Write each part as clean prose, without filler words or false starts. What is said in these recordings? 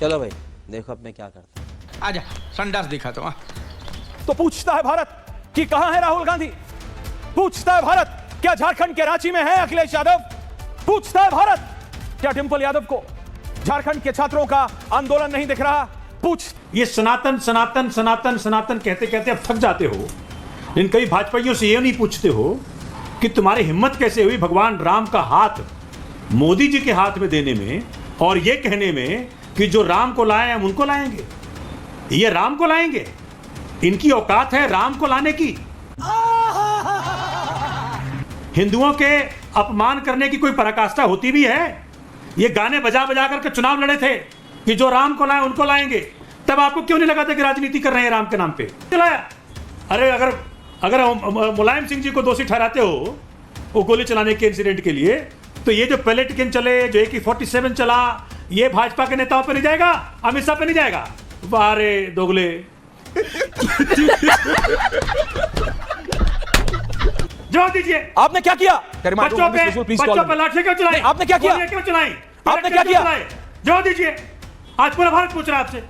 चलो भाई देखो अब मैं क्या करता हूँ। आजा संडास दिखा तो। तो पूछता है भारत कि कहां है राहुल गांधी। पूछता है भारत क्या झारखंड के रांची में है अखिलेश यादव। पूछता है भारत क्या डिंपल यादव को झारखंड के छात्रों का आंदोलन नहीं दिख रहा। ये सनातन सनातन सनातन सनातन कहते कहते अब थक जाते हो। इन कई भाजपाइयों से ये नहीं पूछते हो कि तुम्हारी हिम्मत कैसे हुई भगवान राम का हाथ मोदी जी के हाथ में देने में और ये कहने में कि जो राम को लाए हम उनको लाएंगे। ये राम को लाएंगे, इनकी औकात है राम को लाने की। हिंदुओं के अपमान करने की कोई पराकाष्ठा होती भी है? ये गाने बजा बजा करके चुनाव लड़े थे कि जो राम को लाए उनको लाएंगे। तब आपको क्यों नहीं लगा था कि राजनीति कर रहे हैं राम के नाम पे? चलाया। अरे अगर मुलायम सिंह जी को दोषी ठहराते हो वो गोली चलाने के इंसिडेंट के लिए, तो ये जो पेलेटिकन चले, जो AK-47 चला, ये भाजपा के नेताओं पे नहीं जाएगा, अमित शाह पे नहीं जाएगा? बारे दोगले। जवाब दीजिए। आपने क्या किया? बच्चों पे लाठी क्यों चलाई? आपने क्या किया? क्यों चलाई? आपने क्या किया? जवाब दीजिए। आज पूरा भारत पूछ रहा है आपसे।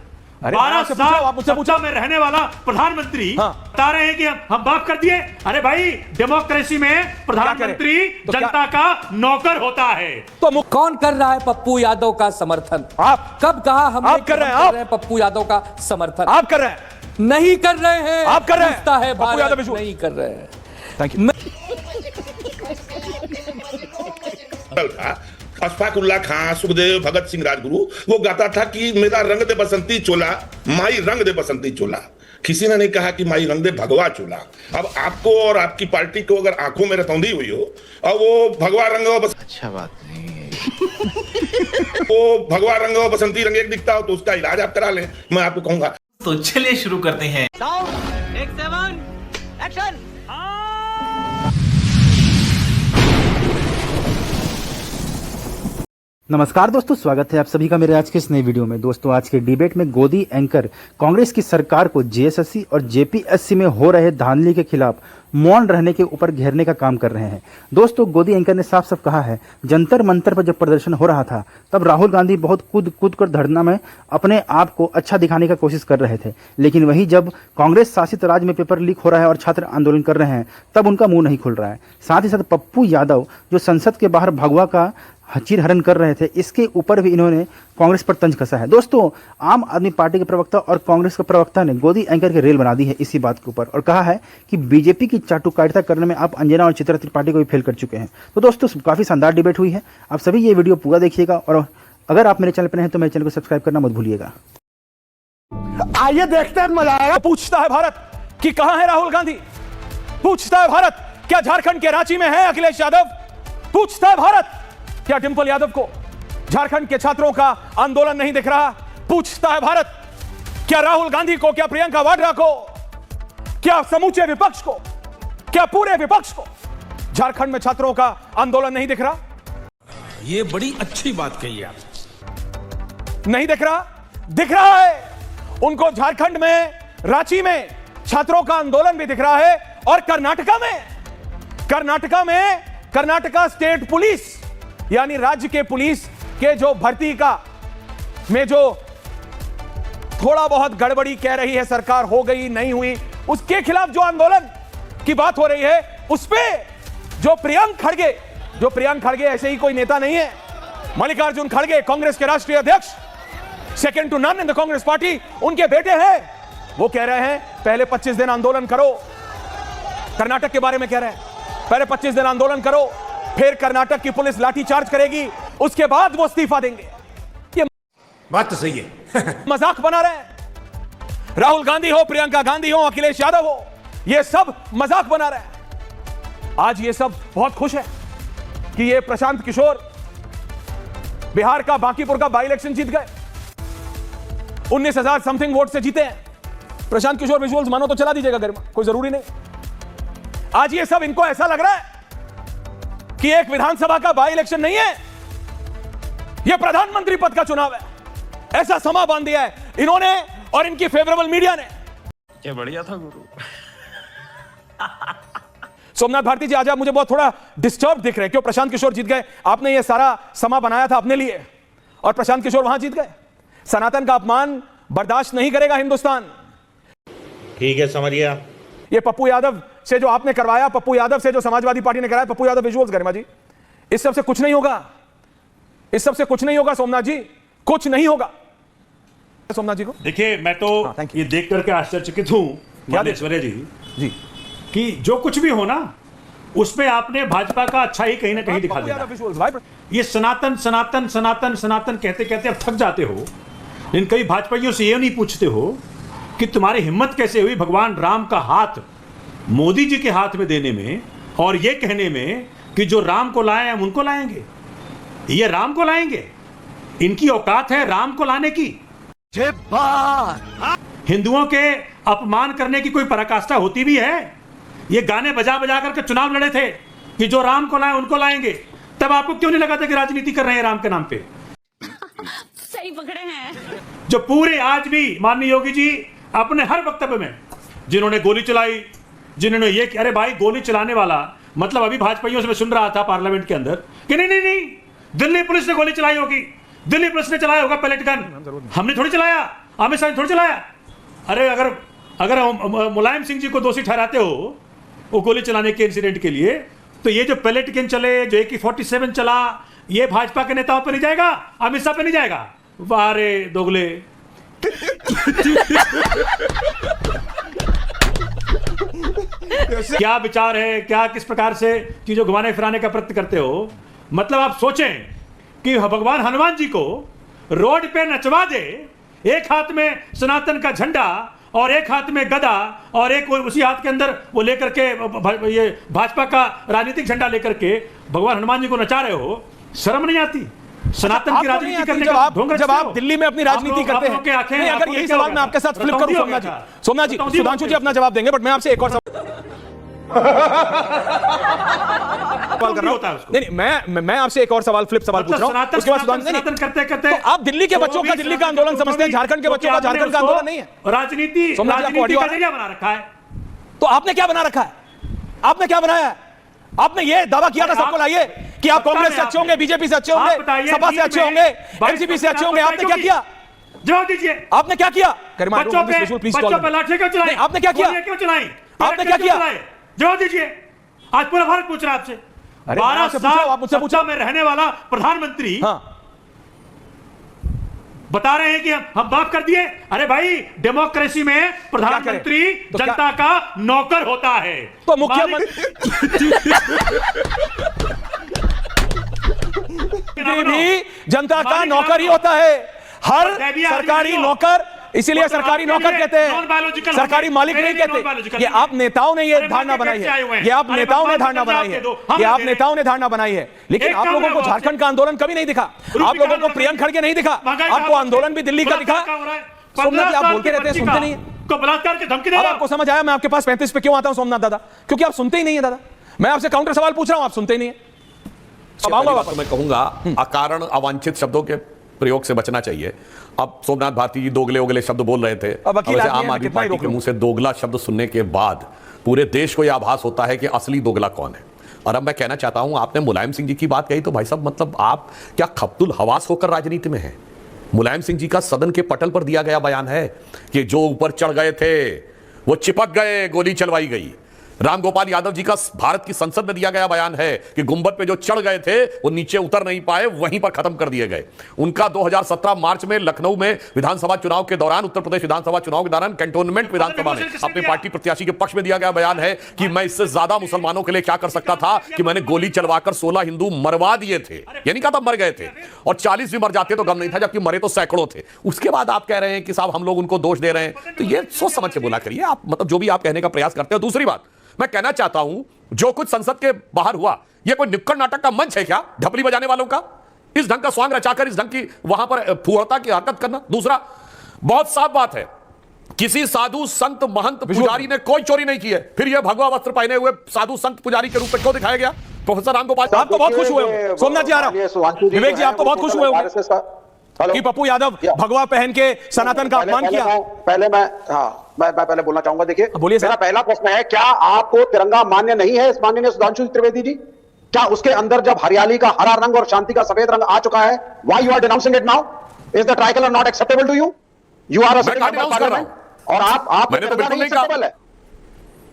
12 साल आप मुझसे पूछो में रहने वाला प्रधानमंत्री बता रहे हैं कि हम माफ कर दिए। अरे भाई डेमोक्रेसी में प्रधानमंत्री जनता का नौकर होता है। तो कौन कर रहा है पप्पू यादव का समर्थन? आप। कब कहा हम कर रहे हैं पप्पू यादव का समर्थन? आप कर रहे हैं। नहीं कर रहे हैं। आप कर रहे हैं। है पप्पू यादव नहीं कर रहे हैं। Thank you. अशफाकुल्ला खां, सुखदेव, भगत सिंह राजगुरु, वो गाता था कि मेरा रंग दे बसंती चोला, माई रंग दे बसंती चोला। किसी ने नहीं कहा कि माई रंग दे भगवा चोला। अब आपको और आपकी पार्टी को अगर आंखों में रतौंधी हुई हो और वो भगवा रंग अच्छा बात नहीं है। वो भगवा रंग और बसंती रंग एक दिखता हो तो उसका इलाज आप करा लें, मैं आपको कहूंगा। तो चलिए शुरू करते हैं। एक्शन। नमस्कार दोस्तों, स्वागत है आप सभी का मेरे आज के इस नई वीडियो में। दोस्तों आज के डिबेट में गोदी एंकर कांग्रेस की सरकार को JSSC और JPSC में हो रहे धांधली के खिलाफ मौन रहने के ऊपर घेरने का काम कर रहे हैं। दोस्तों गोदी एंकर ने साफ साफ कहा है, जंतर मंतर पर जब प्रदर्शन हो रहा था तब राहुल गांधी बहुत कूद कर धरना में अपने आप को अच्छा दिखाने की कोशिश कर रहे थे, लेकिन वही जब कांग्रेस शासित राज्य में पेपर लीक हो रहा है और छात्र आंदोलन कर रहे हैं तब उनका मुंह नहीं खुल रहा है। साथ ही साथ पप्पू यादव जो संसद के बाहर भगवा का चीर हरण कर रहे थे, इसके ऊपर भी इन्होंने कांग्रेस पर तंज कसा है। दोस्तों आम आदमी पार्टी के प्रवक्ता और कांग्रेस के प्रवक्ता ने गोदी एंकर की रेल बना दी है इसी बात के ऊपर और कहा है कि बीजेपी की चाटुकारिता करने में आप अंजना और चित्रा त्रिपाठी को भी फेल कर चुके हैं। तो दोस्तों काफी शानदार डिबेट हुई है। आप सभी ये वीडियो पूरा देखिएगा और अगर आप मेरे चैनल पर हैं तो मेरे चैनल को सब्सक्राइब करना मत भूलिएगा। आइए देखते हैं, मजा आएगा। पूछता है भारत कि कहां है राहुल गांधी। पूछता है भारत क्या झारखंड के रांची में है अखिलेश यादव। पूछता है भारत क्या डिंपल यादव को झारखंड के छात्रों का आंदोलन नहीं दिख रहा। पूछता है भारत क्या राहुल गांधी को, क्या प्रियंका वाड्रा को, क्या समूचे विपक्ष को, क्या पूरे विपक्ष को झारखंड में छात्रों का आंदोलन नहीं दिख रहा। ये बड़ी अच्छी बात कही आप। नहीं दिख रहा, दिख रहा है उनको। झारखंड में रांची में छात्रों का आंदोलन भी दिख रहा है और कर्नाटका स्टेट पुलिस यानी राज्य के पुलिस के जो भर्ती का में जो थोड़ा बहुत गड़बड़ी कह रही है सरकार, हो गई नहीं हुई, उसके खिलाफ जो आंदोलन की बात हो रही है उस पे जो प्रियंक खड़गे ऐसे ही कोई नेता नहीं है। मल्लिकार्जुन खड़गे कांग्रेस के राष्ट्रीय अध्यक्ष, second to none in the Congress party, उनके बेटे हैं। वो कह रहे हैं पहले 25 दिन आंदोलन करो। कर्नाटक के बारे में कह रहे हैं पहले 25 दिन आंदोलन करो, फिर कर्नाटक की पुलिस लाठीचार्ज करेगी, उसके बाद वो इस्तीफा देंगे। ये बात तो सही है। मजाक बना रहे हैं। राहुल गांधी हो, प्रियंका गांधी हो, अखिलेश यादव हो, ये सब मजाक बना रहे हैं। आज ये सब बहुत खुश है कि ये प्रशांत किशोर बिहार का बांकीपुर का बाई इलेक्शन जीत गए, 19,000 समथिंग वोट से जीते हैं। प्रशांत किशोर विजुअल्स मानो तो चला दीजिएगा घर में, कोई जरूरी नहीं। आज ये सब इनको ऐसा लग रहा है कि एक विधानसभा का बाई इलेक्शन नहीं है, यह प्रधानमंत्री पद का चुनाव है। ऐसा समा बांध दिया है इन्होंने और इनकी फेवरेबल मीडिया ने। क्या बढ़िया था गुरु। सोमनाथ भारती जी आज आप मुझे बहुत थोड़ा डिस्टर्ब दिख रहे हैं। क्यों? प्रशांत किशोर जीत गए, आपने यह सारा समा बनाया था अपने लिए और प्रशांत किशोर वहां जीत गए। सनातन का अपमान बर्दाश्त नहीं करेगा हिंदुस्तान। ठीक है, समझ गया। ये पप्पू यादव से जो आपने करवाया, पप्पू यादव से जो समाजवादी पार्टी ने कराया, पप्पू यादव विजुअल्स गरिमा जी, इस सब से कुछ नहीं होगा, इस सब से कुछ नहीं होगा सोमनाथ जी, कुछ नहीं होगा सोमनाथ जी को। देखिए, मैं तो ये देख करके आश्चर्यचकित हूं मानेश्वरी जी कि जो कुछ भी हो ना उसमें आपने भाजपा का अच्छा ही कहीं ना कहीं दिखा दिया। ये सनातन सनातन सनातन सनातन कहते कहते अब थक जाते हो, लेकिन कई भाजपाइयों से ये नहीं पूछते हो कि तुम्हारी हिम्मत कैसे हुई भगवान राम का हाथ मोदी जी के हाथ में देने में और ये कहने में कि जो राम को लाए हम उनको लाएंगे, ये राम को लाएंगे, इनकी औकात है राम को लाने की। हिंदुओं के अपमान करने की कोई पराकाष्ठा होती भी है? ये गाने बजा बजा करके चुनाव लड़े थे कि जो राम को लाए उनको लाएंगे, तब आपको क्यों नहीं लगा था कि राजनीति कर रहे हैं राम के नाम पे? सही पकड़े हैं। जो पूरे आज भी माननीय योगी जी अपने हर वक्तव्य में जिन्होंने गोली चलाई, जिन्होंने ये, अरे भाई गोली चलाने वाला मतलब अभी भाजपाइयों से मैं सुन रहा था पार्लियामेंट के अंदर कि नहीं नहीं नहीं दिल्ली पुलिस ने गोली चलाई होगी, दिल्ली पुलिस ने चलाया होगा पैलेट गन, हमने थोड़ी चलाया, अमित शाह ने थोड़ी चलाया। अरे अगर मुलायम सिंह जी को दोषी ठहराते हो वो गोली चलाने के इंसिडेंट के लिए, तो ये जो पैलेट गन चले, जो AK-47 चला, ये भाजपा के नेताओं पे नहीं जाएगा, अमित शाह पे नहीं जाएगा? वाह रे दोगले। क्या विचार है, क्या किस प्रकार से चीजों घुमाने फिराने का प्रयत्न करते हो? मतलब आप सोचें कि भगवान हनुमान जी को रोड पे नचवा दे, एक हाथ में सनातन का झंडा और एक हाथ में गदा और एक उसी हाथ के अंदर वो लेकर के ये भाजपा का राजनीतिक झंडा लेकर के भगवान हनुमान जी को नचा रहे हो, शर्म नहीं आती? सनातन की राजनीति करने का जब आप दिल्ली में अपनी राजनीति करते हैं, नहीं, अगर यही सवाल मैं आपके साथ फ्लिप करूं सोमनाथ जी, सुधांशु जी अपना जवाब देंगे, बट मैं आपसे एक और सवाल कर रहा हूं। नहीं, मैं आपसे एक और सवाल फ्लिप सवाल पूछ रहा हूं, उसके बाद सुधांशु करते करते तो आप दिल्ली के बच्चों का दिल्ली का आंदोलन समझते हैं, झारखंड के बच्चों का झारखंड का आंदोलन नहीं है? राजनीति का जरिया बना रखा है। तो आपने क्या बना रखा है? आपने क्या बनाया है? आपने ये दावा किया था सबको लाइए कि आप कांग्रेस से अच्छे होंगे, बीजेपी से अच्छे होंगे, सपा से अच्छे होंगे, एनसीपी से अच्छे होंगे। आपने क्या किया? जवाब दीजिए। आपने क्या किया? बच्चों पे लाठी क्यों चलाई? आपने क्या किया? क्यों चलाई? आपने क्या किया? जवाब दीजिए। आज पूरा भारत पूछ रहा है आपसे। 12 साल सत्ता में रहने वाला प्रधानमंत्री बता रहे हैं कि हम माफ कर दिए। अरे भाई, डेमोक्रेसी में प्रधानमंत्री जनता का नौकर होता है, तो मुख्यमंत्री भी जनता का नौकर ही होता है। हर सरकारी नौकर, इसीलिए सरकारी नौकर कहते हैं, सरकारी मालिक नहीं कहते। ये आप नेताओं ने ये धारणा बनाई है, ये आप नेताओं ने धारणा बनाई है, ये आप नेताओं ने धारणा बनाई है। लेकिन आप लोगों को झारखंड का आंदोलन कभी नहीं दिखा, आप लोगों को प्रियंक खड़गे नहीं दिखा, आपको आंदोलन भी दिल्ली का दिखा। सोमनाथ जी, आप बोलते रहते हैं, सुनते नहीं है। बलात्कार की धमकी दे रहा है। आपको समझ आया मैं आपके पास 35 पे क्यों आता हूं सोमनाथ दादा? क्योंकि आप सुनते ही नहीं है दादा। मैं आपसे काउंटर सवाल पूछ रहा हूं, आप सुनते ही नहीं है। तो मैं कहूंगा अकारण अवांछित शब्दों के प्रयोग से बचना चाहिए। अब सोमनाथ भारती जी दोगले ओगले शब्द बोल रहे थे, अब आम आदमी पार्टी के मुंह से दोगला शब्द सुनने के बाद पूरे देश को यह आभास होता है कि असली दोगला कौन है। और अब मैं कहना चाहता हूं, आपने मुलायम सिंह जी की बात कही, तो भाई साहब मतलब आप क्या खब्तुल हवास होकर राजनीति में हैं? मुलायम सिंह जी का सदन के पटल पर दिया गया बयान है कि जो ऊपर चढ़ गए थे वो चिपक गए, गोली चलवाई गई। रामगोपाल यादव जी का भारत की संसद में दिया गया बयान है कि गुंबद पे जो चढ़ गए थे वो नीचे उतर नहीं पाए, वहीं पर खत्म कर दिए गए। उनका 2017 मार्च में लखनऊ में विधानसभा चुनाव के दौरान, उत्तर प्रदेश विधानसभा चुनाव के दौरान कैंटोनमेंट विधानसभा में अपने पार्टी प्रत्याशी के पक्ष में दिया गया बयान है कि मैं इससे ज्यादा मुसलमानों के लिए क्या कर सकता था कि मैंने गोली चलवाकर 16 हिंदू मरवा दिए थे। यानी कहा था मर गए थे, और 40 भी मर जाते तो गम नहीं था, जबकि मरे तो सैकड़ों थे। उसके बाद आप कह रहे हैं कि साहब हम लोग उनको दोष दे रहे हैं। तो ये सोच समझ के बोला करिए आप, मतलब जो भी आप कहने का प्रयास करते हो। दूसरी बात मैं कहना चाहता हूं, जो कुछ संसद के बाहर हुआ, यह कोई नुक्कड़ नाटक का मंच है क्या ढपली बजाने वालों का? इस ढंग का स्वांग रचाकर इस ढंग की वहां पर फुहरता की हरकत करना। दूसरा, बहुत साफ बात है, किसी साधु संत महंत पुजारी ने कोई चोरी नहीं की है, फिर यह भगवा वस्त्र पहने हुए साधु संत पुजारी के रूप में क्यों दिखाया गया? प्रोफेसर रामगोपाल आप तो बहुत खुश हुए हो, सोमनाथ जी आ रहा हूं, विवेक जी आप तो बहुत खुश हुए हो कि पप्पू यादव भगवा पहन के सनातन का अपमान किया। पहले मैं पहले बोलना चाहूंगा। देखिए, बोलिए मेरा पहला प्रश्न है, क्या आपको तिरंगा मान्य नहीं है? इस माननीय सुधांशु त्रिवेदी जी, क्या उसके अंदर जब हरियाली का हरा रंग और शांति का सफेद रंग आ चुका है, why you are denouncing it now? Is the tricolour not acceptable to you? You are और आप मैंने तो बिल्कुल नहीं कहा। है,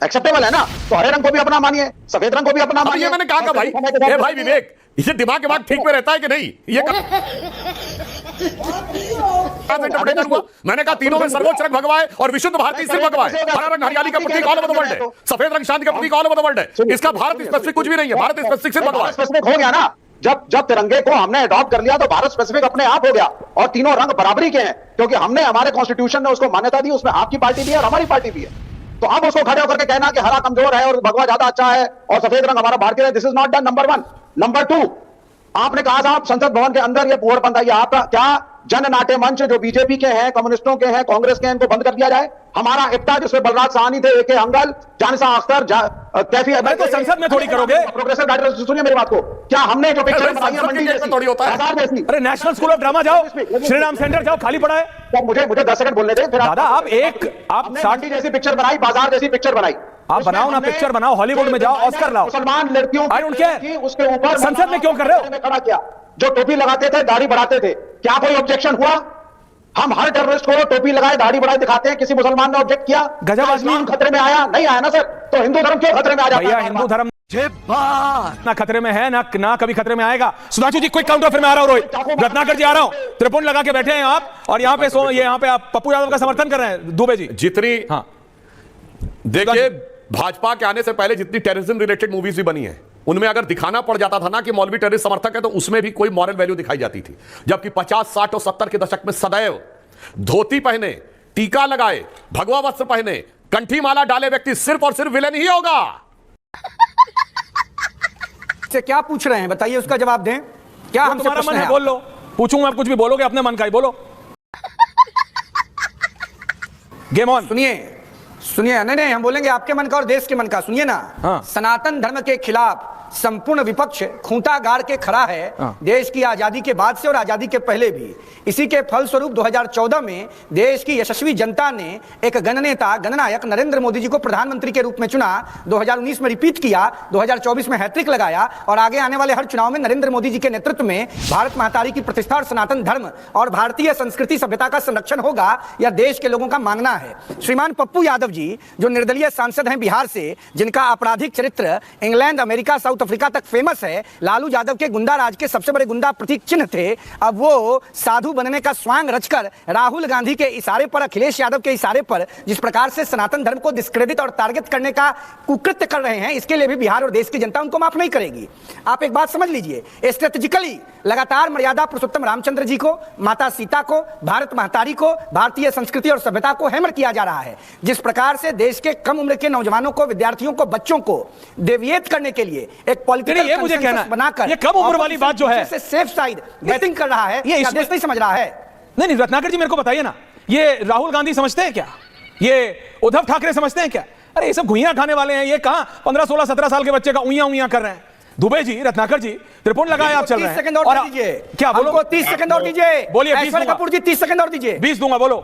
एक्सेप्टेबल है ना? तो हरे रंग को भी अपना मानिए, सफेद रंग को भी अपना मानिए। ये मैंने कहा भाई, ए भाई विवेक, इसे दिमाग के बाद ठीक में रहता है कि नहीं? ये इंटरप्रेटर हुआ। मैंने कहा तीनों में सर्वोच्च रंग भगवा है और विशुद्ध भारतीय सिर्फ भगवा है। हरा रंग हरियाली का प्रतीक ऑल ओवर द वर्ल्ड है, सफेद रंग शांति का प्रतीक ऑल ओवर द वर्ल्ड है। इसका भारत स्पेसिफिक कुछ भी नहीं है, भारत स्पेसिफिक सिर्फ भगवा है। स्पेसिफिक हो गया ना, जब तिरंगे को हमने अडॉप्ट कर लिया तो भारत स्पेसिफिक अपने आप हो गया और तीनों रंग बराबरी के हैं, क्योंकि हमने हमारे कॉन्स्टिट्यूशन ने उसको मान्यता दी, उसमें आपकी पार्टी भी है और हमारी पार्टी भी है। तो आप उसको खड़े होकर के कहना कि हरा कमजोर है और भगवा ज्यादा अच्छा है और सफेद रंग हमारा भारतीय है, this is not done. Number 1। Number 2, आपने कहा साहब संसद भवन के अंदर ये पुअर पंथ है, आपका क्या जन नाट्य मंच जो बीजेपी के हैं, कम्युनिस्टों के हैं, कांग्रेस के हैं, इनको बंद कर दिया जाए? हमारा इफ्ता जिसमें बलराज साहनी थे, एके अंगल, जानिसा अख्तर, कैफी तो संसद में थोड़ी करोगे? प्रोग्रेसिव गाइडेंस, सुनिए मेरी बात को। क्या हमने जो पिक्चर बनाई है मंडी जैसी, थोड़ी होता है? अरे नेशनल स्कूल ऑफ ड्रामा जाओ, श्रीराम सेंटर जाओ, खाली पड़ा है। मुझे 10 सेकंड बोलने दें। फिर दादा आप मंडी जैसी पिक्चर बनाई, बाजार जैसी पिक्चर बनाई, आप बनाओ ना, पिक्चर बनाओ, हॉलीवुड में जाओ, ऑस्कर लाओ। मुसलमान लड़कियों की उसके ऊपर संसद में क्यों कर रहे हो? खड़ा किया, जो टोपी लगाते थे, दाढ़ी बढ़ाते थे, क्या कोई ऑब्जेक्शन हुआ? हम हर टेररिस्ट को टोपी लगाए, दाढ़ी बढ़ाए दिखाते हैं, किसी मुसलमान ने ऑब्जेक्ट किया? गजब आदमी खतरे में आया? नहीं आया ना सर। तो हिंदू धर्म क्यों खतरे में आ जाता है? भैया हिंदू धर्म ना खतरे में है ना कभी खतरे में आएगा। सुधांशु जी क्विक काउंटर, फिर मैं आ रहा हूं। रोहित रत्नाकर जी आ रहा हूं। त्रिपुंड लगा के बैठे हैं आप और यहाँ पे यहाँ पे आप पप्पू यादव का समर्थन कर रहे हैं, दुबे जी। जितनी देखिए भाजपा के आने से पहले जितनी टेररिज्म रिलेटेड मूवीज भी बनी है, उनमें अगर दिखाना पड़ जाता था ना कि मौलवी टेररिस्ट समर्थक है, तो उसमें भी कोई मॉरल वैल्यू दिखाई जाती थी। जबकि 50, 60 और 70 के दशक में सदैव धोती पहने, टीका लगाए, भगवा वस्त्र पहने, कंठी माला डाले व्यक्ति सिर्फ और सिर्फ विलेन ही होगा। से क्या पूछ रहे हैं बताइए, उसका जवाब दें। क्या हमसे तुम्हारा मन है बोल लो, पूछूंगा आप कुछ भी बोलोगे, अपने मन का ही बोलो। Game on. सुनिए नहीं हम बोलेंगे आपके मन का और देश के मन का। सुनिए ना, सनातन धर्म के खिलाफ संपूर्ण विपक्ष खूंटा गाड़ के खड़ा है, देश की आजादी के बाद से और आजादी के पहले भी। इसी के फलस्वरूप 2014 में देश की यशस्वी जनता ने एक गणनेता, गणनायक नरेंद्र मोदी जी को प्रधानमंत्री के रूप में चुना। 2019 में रिपीट किया, 2024 में हैट्रिक लगाया और आगे आने वाले हर चुनाव में नरेंद्र मोदी जी के नेतृत्व में भारत महतारी की प्रतिष्ठा और सनातन धर्म और भारतीय संस्कृति सभ्यता का संरक्षण होगा, यह देश के लोगों का मांगना है। श्रीमान पप्पू यादव जी जो निर्दलीय सांसद हैं बिहार से, जिनका आपराधिक चरित्र इंग्लैंड, अमेरिका, साउथ अफ्रीका तक फेमस है, लालू यादव के गुंडा राज के सबसे बड़े गुंडा प्रतीक चिन्ह थे, अब वो साधु बनने का स्वांग रचकर राहुल गांधी के इशारे पर, अखिलेश यादव के इशारे पर जिस प्रकार से सनातन धर्म को डिस्क्रेडिट और टारगेट करने का कुकृत्य कर रहे हैं, इसके लिए भी बिहार और देश की जनता उनको माफ नहीं करेगी। आप एक बात समझ लीजिए, स्ट्रेटेजिकली लगातार मर्यादा पुरुषोत्तम रामचंद्र जी को, माता सीता को, भारत महतारी को, भारतीय संस्कृति और सभ्यता को हैमर किया जा रहा है। जिस प्रकार से देश के कम उम्र के नौजवानों को, विद्यार्थियों को, बच्चों को डेविएट करने के लिए एक ये मुझे कहना बनाकर, ये कम उम्र वाली बात जो है, सेफ साइड बैटिंग कर रहा है, ये देश नहीं समझ रहा है। नहीं रत्नाकर जी मेरे को बताइए ना, ये राहुल गांधी समझते हैं क्या? ये उद्धव ठाकरे समझते हैं क्या? अरे ये सब घुइयां खाने वाले हैं। ये कहां 15, 16, 17 साल के बच्चे का उइयां कर रहे हैं। दुबे जी, रत्नाकर जी, त्रिपुंड लगाए आप चल रहे हैं। 30 सेकंड और दीजिए। क्या बोलो? 30 सेकंड और दीजिए। बोलिए। ऐश्वर्य कपूर जी 30 सेकंड और दीजिए। 20 दूंगा, बोलो।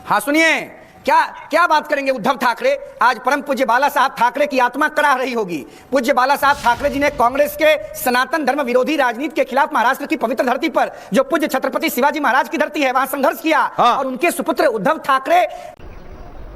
हाँ सुनिए, क्या बात करेंगे उद्धव ठाकरे? आज परम पूज्य बाला साहब ठाकरे की आत्मा कराह रही होगी। पूज्य बाला साहब ठाकरे जी ने कांग्रेस के सनातन धर्म विरोधी राजनीति के खिलाफ महाराष्ट्र की पवित्र धरती पर, जो पूज्य छत्रपति शिवाजी महाराज की धरती है, वहां संघर्ष किया। और उनके सुपुत्र उद्धव ठाकरे,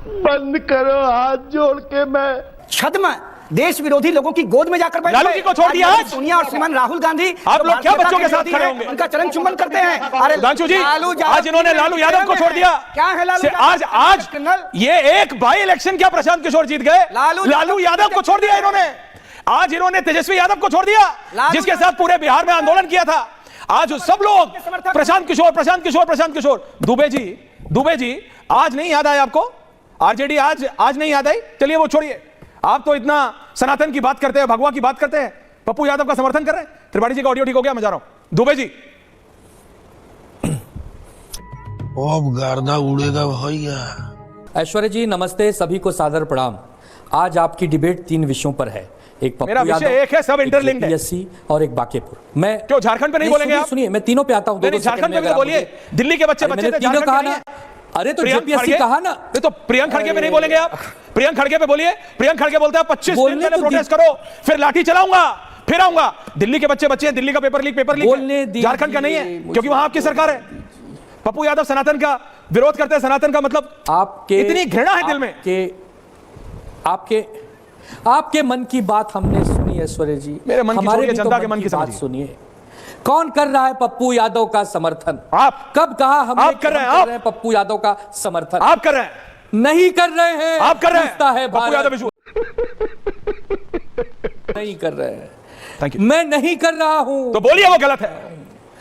बंद करो हाथ जोड़ के, मैं छद्म देश विरोधी लोगों की गोद में जाकर बैठे। लालू जी को छोड़ दिया आज सोनिया और श्रीमान राहुल गांधी। आप लोग क्या बच्चों के साथ खड़े होंगे? उनका चरण चुंबन करते हैं। अरे सुधांशु जी, आज इन्होंने लालू यादव को छोड़ दिया। क्या है लालू? आज ये एक बाई इलेक्शन क्या प्रशांत किशोर जीत गए? लालू यादव को छोड़ दिया इन्होंने। आज इन्होंने तेजस्वी यादव को छोड़ दिया, जिसके साथ पूरे बिहार में आंदोलन किया था। आज सब लोग प्रशांत किशोर। दुबे जी आज नहीं याद आया आपको? आरजेडी आज नहीं याद आई? चलिए वो छोड़िए, आप तो इतना सनातन की बात करते हैं, भगवा की बात करते हैं, पप्पू यादव का समर्थन कर रहे हैं। त्रिपाठी जी का ऑडियो ठीक हो गया, मैं जा रहा हूं। दुबे जी, अब गर्दा उड़ेगा भैया। ऐश्वर्य जी नमस्ते, सभी को सादर प्रणाम। आज आपकी डिबेट 3 विषयों पर है। एक मेरा विषय एक है, सब इंटरलिंक्ड है, यूपीएससी और एक बाकेपुर। मैं क्यों झारखंड पे नहीं बोलेंगे आप? सुनिए, मैं तीनों पे आता हूं। झारखंड पे बोलिए, दिल्ली के बच्चे थे, तीनों कहा ना। अरे तो यूपीएससी कहा ना, तो प्रियंक खड़गे पे नहीं बोलेंगे आप? प्रियंक खड़गे पे बोलिए। प्रियंक खड़गे बोलता है 25 दिन पहले प्रोटेस्ट करो, फिर लाठी चलाऊंगा, फिर आऊंगा। दिल्ली के बच्चे हैं, दिल्ली का पेपर लीक झारखंड का नहीं है, क्योंकि वहां आपकी सरकार है। पप्पू यादव सनातन का विरोध करते हैं, सनातन का मतलब आपके इतनी घृणा है दिल में। आपके मन की बात हमने सुनी ऐश्वर्य जी, मेरे मन की छोड़िए, जनता के मन की बात सुनिए। कौन कर रहा है पप्पू यादव का समर्थन? आप। कब कहा हमने? आप कर रहे हैं पप्पू यादव का समर्थन। आप कर रहे हैं? नहीं कर रहे हैं। आप कर रहे हैं? है पप्पू यादव नहीं कर रहे हैं। Thank you. मैं नहीं कर रहा हूं। तो बोलिए वो गलत है,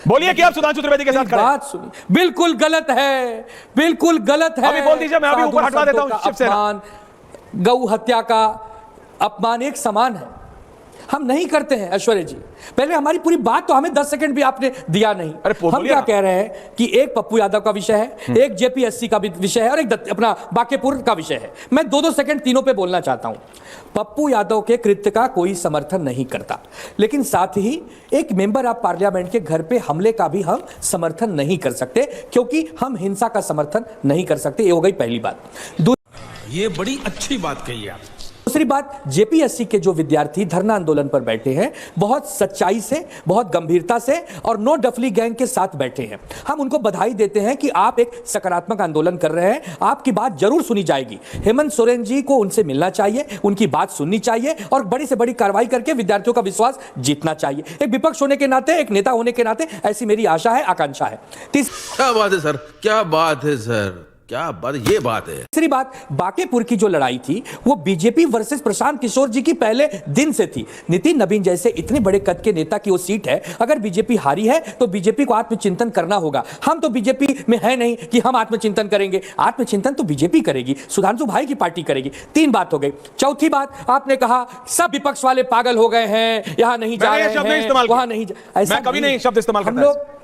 बोलिए कि आप सुधांशु त्रिवेदी के साथ खड़े हैं। बात सुनिए, बिल्कुल गलत है, बिल्कुल गलत है। अभी बोल दीजिए, मैं अभी ऊपर हटवा देता हूं शिवसेना। गौ हत्या का अपमान एक समान है। हम नहीं करते हैं ऐश्वर्य जी। पहले हमारी पूरी बात तो हमें 10 सेकंड भी आपने दिया नहीं। हम क्या कह रहे हैं कि एक पप्पू यादव का विषय है, एक जेपीएससी का विषय है और एक अपना बांकेपुर का विषय है। मैं 2-2 सेकंड तीनों पे बोलना चाहता हूं। पप्पू यादव के कृत्य का कोई समर्थन नहीं करता, लेकिन साथ ही एक मेंबर ऑफ पार्लियामेंट के घर पे हमले का भी हम समर्थन नहीं कर सकते, क्योंकि हम हिंसा का समर्थन नहीं कर सकते। ये हो गई पहली बात। ये बड़ी अच्छी बात कही आप। दूसरी बात, जेपीएससी के जो विद्यार्थी धरना आंदोलन पर बैठे हैं, बहुत सच्चाई से, बहुत गंभीरता से और नो डफली गैंग के साथ बैठे हैं। हम उनको बधाई देते हैं कि आप एक सकारात्मक आंदोलन कर रहे हैं। आपकी बात जरूर सुनी जाएगी। हेमंत सोरेन जी को उनसे मिलना चाहिए, उनकी बात सुननी चाहिए और बड़ी से बड़ी कार्रवाई करके विद्यार्थियों का विश्वास जीतना चाहिए। एक विपक्ष होने के नाते, एक नेता होने के नाते ऐसी मेरी आशा है, आकांक्षा है। क्या बात है सर, क्या बात है सर, क्या बात, ये बात है। तीसरी बात, बांकेपुर की जो लड़ाई थी वो बीजेपी वर्सेस प्रशांत किशोर जी की पहले दिन से थी। नितिन नवीन जैसे इतने बड़े कद के नेता की वो सीट है। अगर बीजेपी हारी है तो बीजेपी को आत्मचिंतन करना होगा। हम तो बीजेपी में है नहीं कि हम आत्मचिंतन करेंगे। आत्मचिंतन तो बीजेपी करेगी, सुधांशु भाई की पार्टी करेगी। 3 बात हो गई। चौथी बात, आपने कहा सब विपक्ष वाले पागल हो गए हैं, यहां नहीं जा रहे हैं, वहां नहीं। ऐसा कभी नहीं शब्द इस्तेमाल करता।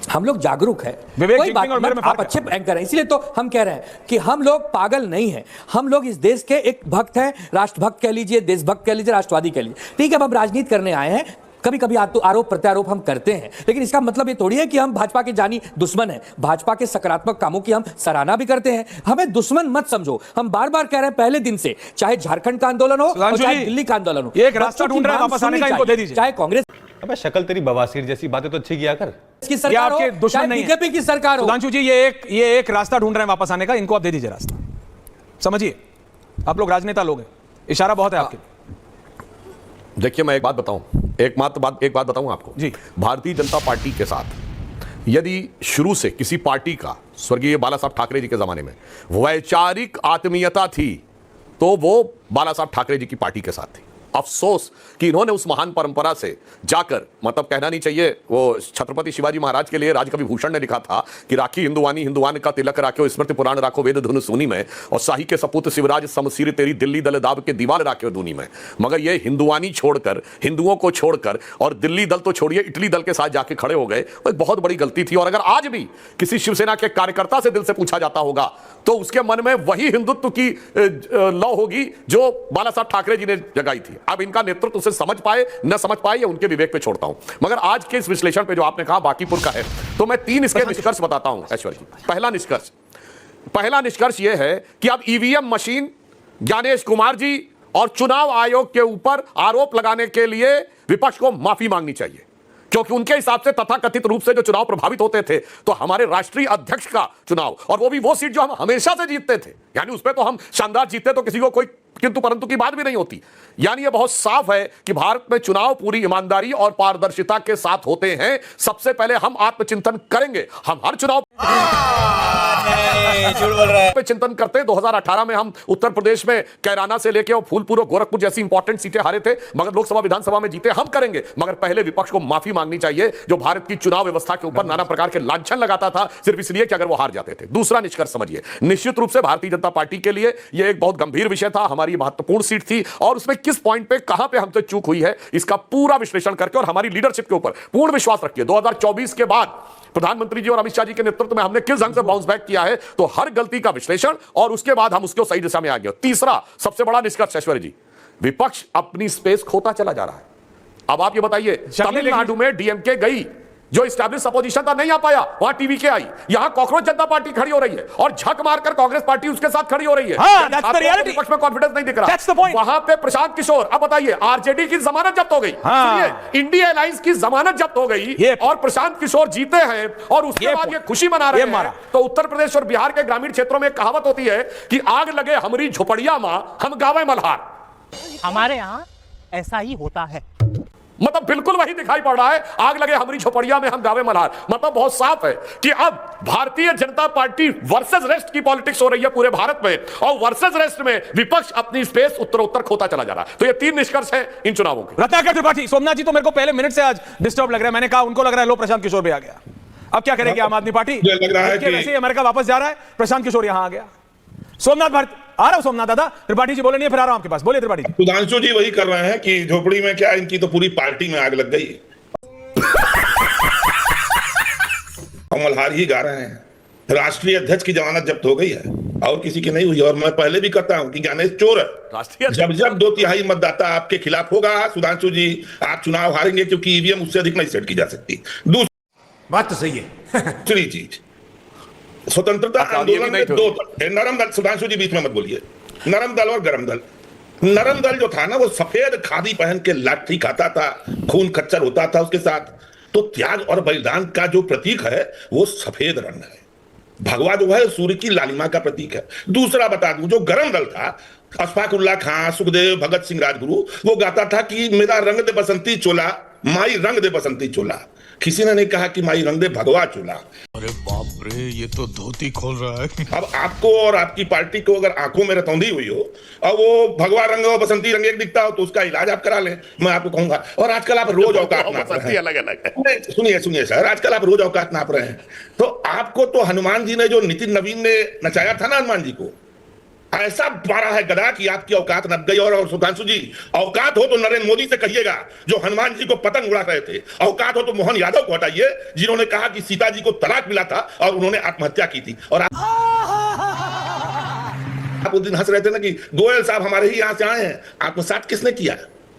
हम लोग जागरूक है, कोई बात नहीं, आप अच्छे एंकर हैं, इसलिए तो हम कह रहे हैं कि हम लोग पागल नहीं हैं। हम लोग इस देश के एक भक्त हैं, राष्ट्रभक्त कह लीजिए, देशभक्त कह लीजिए, राष्ट्रवादी कह लीजिए। ठीक है, अब हम राजनीति करने आए हैं। कभी कभी आरोप प्रत्यारोप हम करते हैं, लेकिन इसका मतलब ये थोड़ी है कि हम भाजपा के जानी दुश्मन हैं। भाजपा के सकारात्मक कामों की हम सराहना भी करते हैं। हमें दुश्मन मत समझो। हम बार बार कह रहे हैं पहले दिन से, चाहे झारखंड का आंदोलन हो और चाहे दिल्ली का आंदोलन हो, एक रास्ता ढूंढ रहे हैं वापस आने का, इनको दे दीजिए। चाहे कांग्रेस। अबे शक्ल तेरी बवासीर जैसी बातें तो अच्छी किया कर। की सरकार हो, चाहे बीजेपी की सरकार हो। सुधांशु जी, ये एक रास्ता ढूंढ रहे हैं वापस आने का, इनको आप दे दीजिए रास्ता। समझिए, आप लोग राजनेता लोग हैं, इशारा बहुत है आपके। देखिए, मैं एक बात बताऊं, एक बात बताऊं आपको जी। भारतीय जनता पार्टी के साथ यदि शुरू से किसी पार्टी का स्वर्गीय बाला साहब ठाकरे जी के जमाने में वैचारिक आत्मीयता थी, तो वो बाला साहब ठाकरे जी की पार्टी के साथ थी। अफसोस कि इन्होंने उस महान परंपरा से जाकर, मतलब कहना नहीं चाहिए, वो छत्रपति शिवाजी महाराज के लिए राजकवि भूषण ने लिखा था कि राखी हिंदुवानी हिंदुवान का तिलक राख्यो, स्मृति पुराण राखो वेद धुन सुनी में, और शाही के सपूत शिवराज समसीर तेरी दिल्ली दल दाब के दीवार राख्यो दूनी में। मगर ये हिंदुवानी छोड़कर, हिंदुओं को छोड़कर और दिल्ली दल तो छोड़िए इटली दल के साथ जाके खड़े हो गए। वो एक बहुत बड़ी गलती थी। और अगर आज भी किसी शिवसेना के कार्यकर्ता से दिल से पूछा जाता होगा तो उसके मन में वही हिंदुत्व की लौ होगी जो बाला साहब ठाकरे जी ने जगाई थी। अब इनका नेतृत्व उसे समझ पाए न समझ पाए, ये उनके विवेक पे छोड़ता हूं। मगर आज के इस विश्लेषण पे जो आपने कहा बांकीपुर का है, तो मैं 3 इसके निष्कर्ष बताता हूं ऐश्वर्य जी। पहला निष्कर्ष यह है कि अब ईवीएम मशीन, ज्ञानेश कुमार जी और चुनाव आयोग के ऊपर आरोप लगाने के लिए विपक्ष को माफी मांगनी चाहिए, क्योंकि उनके हिसाब से तथाकथित रूप से जो चुनाव प्रभावित होते थे तो हमारे राष्ट्रीय अध्यक्ष का चुनाव, और वो भी वो सीट जो हम हमेशा से जीतते थे, यानी उसमें तो हम शानदार जीतते, तो किसी को कोई किंतु परंतु की बात भी नहीं होती। यानी ये बहुत साफ है कि भारत में चुनाव पूरी ईमानदारी और पारदर्शिता के साथ होते हैं। सबसे पहले हम आत्मचिंतन करेंगे। हम हर चुनाव पे चिंतन करते हैं। 2018 में हम उत्तर प्रदेश में कैराना से लेकर और फूलपुर और गोरखपुर जैसी इंपॉर्टेंट सीटें हारे थे, मगर लोकसभा विधानसभा में जीते। हम करेंगे, मगर पहले विपक्ष को माफी मांगनी चाहिए जो भारत की चुनाव व्यवस्था के ऊपर नाना प्रकार के लांछन लगाता था सिर्फ इसलिए कि अगर वो हार जाते थे। दूसरा निष्कर्ष समझिए, निश्चित रूप से भारतीय जनता पार्टी के लिए यह एक बहुत गंभीर विषय था, हमारी महत्वपूर्ण सीट थी, और उसमें किस पॉइंट पे कहां पे हमसे चूक हुई है इसका पूरा विश्लेषण करके और हमारी लीडरशिप के ऊपर पूर्ण विश्वास रखिए। 2024 के बाद प्रधानमंत्री जी और अमित शाह जी के नेतृत्व में हमने किस ढंग से बाउंस बैक किया है, तो हर गलती का विश्लेषण और उसके बाद हम उसको सही दिशा में आ गए। तीसरा सबसे बड़ा निष्कर्ष ऐश्वर्य जी, विपक्ष अपनी स्पेस खोता चला जा रहा है। अब आप ये बताइए, तमिलनाडु में डीएमके गई, जो स्टैब्लिश अपोजिशन था नहीं आ पाया, वहां टीवी के आई, यहां कॉकरोच जनता पार्टी खड़ी हो रही है और झक मारकर कांग्रेस पार्टी उसके साथ खड़ी हो रही है। विपक्ष में कॉन्फिडेंस नहीं दिख रहा। वहां पे प्रशांत किशोर, अब बताइए, आरजेडी की जमानत जब्त हो गई, इंडिया अलायंस की जमानत जब्त हो गई और प्रशांत किशोर जीते हैं और उसके बाद ये खुशी मना रहे हैं। तो उत्तर प्रदेश और बिहार के ग्रामीण क्षेत्रों में एक कहावत होती है कि आग लगे हमारी झोपड़िया मां, हम गावे मल्हार। हमारे यहाँ ऐसा ही होता है, मतलब बिल्कुल वही दिखाई पड़ रहा है, आग लगे हमारी झोपड़िया में हम गावे मल्हार। मतलब बहुत साफ है कि अब Bharatiya Janata party versus rest की पॉलिटिक्स हो रही है पूरे भारत में, और वर्सेस रेस्ट में विपक्ष अपनी स्पेस उत्तर खोता चला जा रहा है। तो ये 3 निष्कर्ष हैं इन चुनावों के। रत्नाकर त्रिपाठी, सोमनाथ जी तो मेरे को पहले मिनट से आज डिस्टर्ब लग रहा है, मैंने कहा उनको लग रहा है लो प्रशांत किशोर भी आ गया। अब क्या करेगी आम आदमी पार्टी? लग रहा है कि वैसे अमेरिका वापस जा रहा है, प्रशांत किशोर यहां आ गया। सोमनाथ भारती, आ रहा हूं सोमनाथ दादा, त्रिपाठी जी बोले नहीं, फिर आ रहा हूं आपके पास, बोलिए त्रिपाठी जी। सुधांशु जी वही कर रहे हैं कि झोपड़ी में क्या, इनकी तो पूरी पार्टी में आग लग गई। मल्हार ही गा रहे हैं, राष्ट्रीय अध्यक्ष की जमानत जब्त हो गई है और किसी की नहीं हुई। और मैं पहले भी कहता हूं कि ज्ञानेश चोर है। जब 2/3 मतदाता आपके खिलाफ होगा सुधांशु जी, आप चुनाव हारेंगे, क्योंकि ईवीएम उससे अधिक नहीं सेट की जा सकती। बात तो सही है। दूसरी चीज, स्वतंत्रता आंदोलन में 2 नरम दल, सुधांशु जी बीच में मत बोलिए, नरम दल और गरम दल। नरम दल जो था ना, वो सफेद खादी पहन के लाठी खाता था, खून खच्चर होता था उसके साथ। तो त्याग और बलिदान का जो प्रतीक है वो सफेद रंग है। भगवा जो है सूर्य की लालिमा का प्रतीक है। दूसरा बता दूं, जो गरम दल था, अशफाक उल्लाह खां, सुखदेव, भगत सिंह राजगुरु, वो गाता था कि मेरा रंग दे बसंती चोला, माई रंग दे बसंती चोला। किसी ने नहीं कहा कि माई रंग दे भगवा चोला। अरे बाप रे, ये तो धोती खोल रहा है। अब आपको और आपकी पार्टी को अगर आंखों में रतौंधी हुई हो और वो भगवा रंग और बसंती रंग एक दिखता हो तो उसका इलाज आप करा लें, मैं आपको कहूंगा। और आजकल आप रोज औकात नाप रहे हैं। अलग है। सुनिए सर, आजकल आप रोज औकात नाप रहे हैं। तो आपको तो हनुमान जी ने, जो नितिन नवीन ने नचाया था ना हनुमान जी को, ऐसा मारा है गदा कि आपकी औकात नप गई। और सुधांशु जी, औकात हो तो नरेंद्र मोदी से कहिएगा जो हनुमान जी को पतंग उड़ा रहे थे। औकात हो तो मोहन यादव को हटाइए, जिन्होंने कहा कि सीता जी को तलाक मिला था और उन्होंने आत्महत्या की थी। और आप उस दिन हंस रहे थे ना कि गोयल साहब हमारे ही यहां से आए हैं। आत्मसात किसने किया?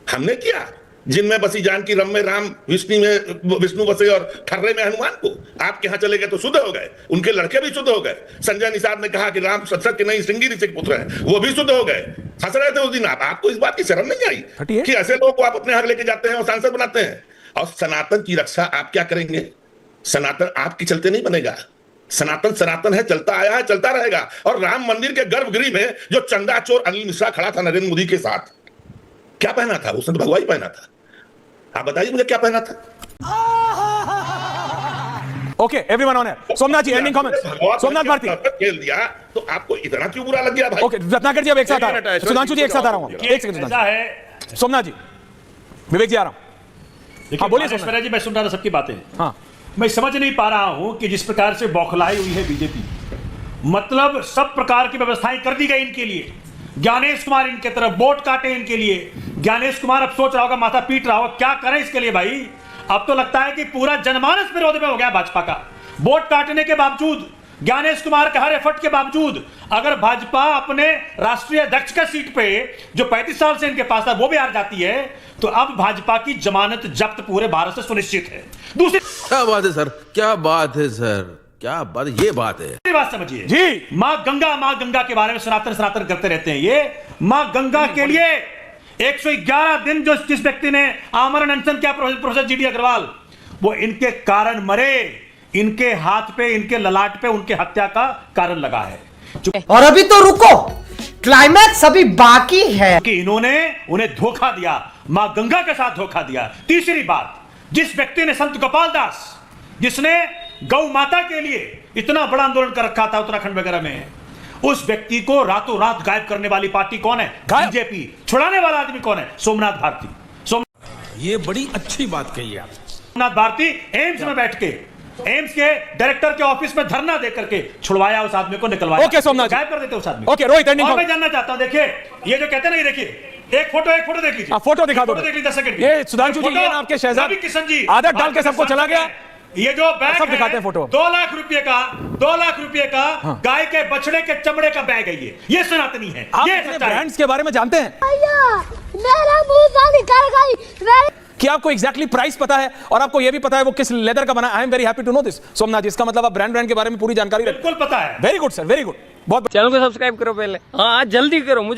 हमने किया। जिनमें बसी जानकी रम में राम, विष्णु बसे और ठर्रे में हनुमान को। आपके यहां चले गए तो शुद्ध हो गए, उनके लड़के भी शुद्ध हो गए। संजय निषाद ने कहा कि राम सत्सत के नहीं श्रृंगी ऋषि के पुत्र हैं, वो भी शुद्ध हो गए। हंस रहे थे उस दिन आप। आपको इस बात की शर्म नहीं आई कि ऐसे लोगों को आप अपने यहाँ लेके जाते हैं और सांसद बनाते हैं? और सनातन की रक्षा आप क्या करेंगे? सनातन आपके चलते नहीं बनेगा। सनातन सनातन है, चलता आया है, चलता रहेगा। और राम मंदिर के गर्भगृह में जो चंदा चोर अनिल मिश्रा खड़ा था नरेंद्र मोदी के साथ, क्या पहना था? उसने तो भगवा ही पहना था। आप बताइए मुझे क्या पहना था? Okay, everyone on air. Somnath ji, ending comments. Somnath Bharti, खेल दिया तो आपको इतना क्यों बुरा लग गया भाई? ओके, रत्नाकर जी अब एक साथ आ रहे हैं, सुधांशु जी एक साथ आ रहा हूं। एक सेकंड सोमनाथ जी, विवेक जी आ रहा हूं। हाँ बोलिए सोमनाथ जी। मैं सुन रहा था सबकी बातें। हाँ, मैं समझ नहीं पा रहा हूं कि जिस प्रकार से बौखलाई हुई है बीजेपी, मतलब सब प्रकार की व्यवस्थाएं कर दी गई इनके लिए। ज्ञानेश कुमार इनके तरफ वोट काटे इनके लिए। ज्ञानेश कुमार अब सोच रहा होगा, माथा पीट रहा होगा, क्या करें इसके लिए भाई। अब तो लगता है कि पूरा जनमानस विरोध में हो गया भाजपा का। वोट काटने के बावजूद, ज्ञानेश कुमार के हर एफर्ट के बावजूद, अगर भाजपा अपने राष्ट्रीय अध्यक्ष के सीट पे जो 35 साल से इनके पास था वो भी हार जाती है, तो अब भाजपा की जमानत जब्त पूरे भारत से सुनिश्चित है। दूसरी क्या बात है सर, क्या बात है सर, क्या बात, ये बात है। बात समझिए जी, मां गंगा के बारे में सनातन करते रहते हैं। ये मां गंगा के लिए 111 दिन जो जिस व्यक्ति ने आमरण अनशन किया, प्रोफेसर जीडी अग्रवाल, वो इनके कारण मरे। इनके हाथ पे, इनके ललाट पे उनके हत्या का कारण लगा है। और अभी तो रुको, क्लाइमैक्स अभी बाकी है कि इन्होंने उन्हें धोखा दिया, मां गंगा के साथ धोखा दिया। तीसरी बात, जिस व्यक्ति ने, संत गोपाल दास, जिसने गौ माता के लिए इतना बड़ा आंदोलन कर रखा था उत्तराखंड वगैरह में, उस व्यक्ति को रातों रात गायब करने वाली पार्टी कौन है? बीजेपी। छुड़ाने वाला आदमी कौन है? सोमनाथ भारती। ये बड़ी अच्छी बात कही आप। सोमनाथ भारती एम्स में बैठ के, एम्स के डायरेक्टर के ऑफिस में धरना देकर के छुड़वाया उस आदमी को, निकलवाया। ओके सोमनाथ, गायब कर देते उस आदमी। Okay Rohit, ending. और मैं जानना चाहता हूं, देखिए ये जो कहते हैं ना, ये देखिए एक फोटो देख लीजिए। फोटो दिखा दो, देख लीजिए 10 सेकंड। ये सुधांशु जी, ये आपके शहजाद किशन जी आदत डाल के सबको चला गया। ये जो बैग सब दिखाते हैं फोटो। 2 लाख रुपए का हाँ। गाय के बछड़े के चमड़े का बैग है ये सनातनी है। आप ये ब्रांड्स के बारे में जानते हैं? मेरा मुंह से निकल गई। कि आपको एग्जैक्टली प्राइस पता है और आपको यह भी पता है वो किस लेदर का बना। I am very happy to know this Somnath ji. इसका मतलब आप ब्रांड के बारे में पूरी जानकारी बिल्कुल पता है। Very good sir, very good. बहुत चैनल को सब्सक्राइब करो पहले, हाँ जल्दी करो, मुझे